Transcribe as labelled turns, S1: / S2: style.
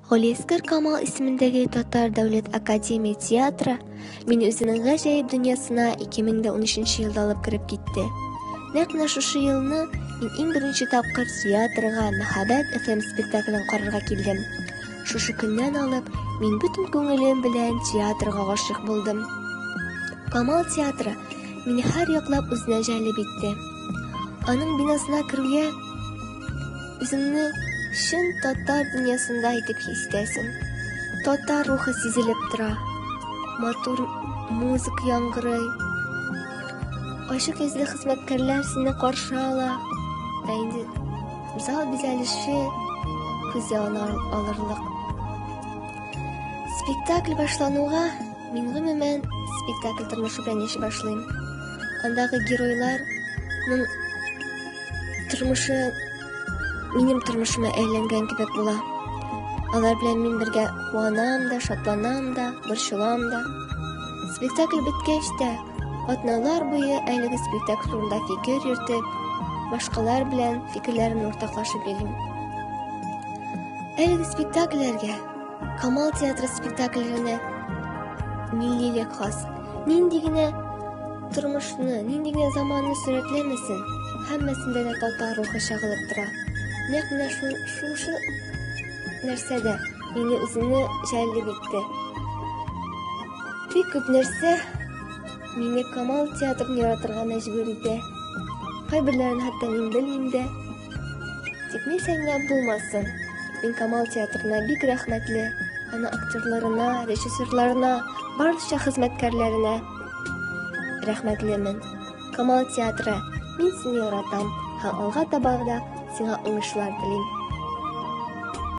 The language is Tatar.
S1: Голескер Камал исемендәге Татар дәүләт академия театры мине үзенең гаҗәеп дөньясына 2013 елда алып кереп китте. Нәкъ шушы елны мин иң беренче тапкыр театрга Мәхәббәт FM спектаклен карарга килдем. Шушы көннән алып мин бөтен күңелем белән театрга гашыйк булдым. Камал театры мине һәр яклап үзенә җәлеп итте. Аның бинасына кергән үзеңне шын татар дөньясында итеп хистәсең. Татар рухы сизелеп тора. Матур музыка яңгырый. Ачык йөзле хезмәткәрләр сине каршы ала. Инде зал бизәлеше күзгә алырлык. Спектакль башлануга мин гомумән спектакль тормышы белән яши башлыйм. Андагы геройларның тормышы минем тормышыма әйләнгән кебек була. Алар белән мин бергә куанам да, шатланам да, борчылам да. Спектакль беткәч тә атналар буе әлеге спектакль турында фикер йөртеп, башкалар белән фикерләремне уртаклашып йөрим. Әлеге спектакльләргә, Камал театры спектакльләренә миллилек хас. Нинди генә тормышны, нинди генә заманны сурәтләмәсен, һәммәсендә дә татар рухы чагылып тора. Нәкъ шушы нәрсәдә мине үзенә җәлеп итте. Бик күп нәрсә мине Камал театрын яратырга мәҗбүр итә. Кайберләрен хәтта мин белмим дә. Тик нисәңгә булмасын, мин Камал театрына бик рәхмәтле. Аны актерларына, режиссерларына, барча хезмәткәрләренә рәхмәтлемен. Камал театры, мин сине яратам һәм алга таба да сиңа уңышлар телим.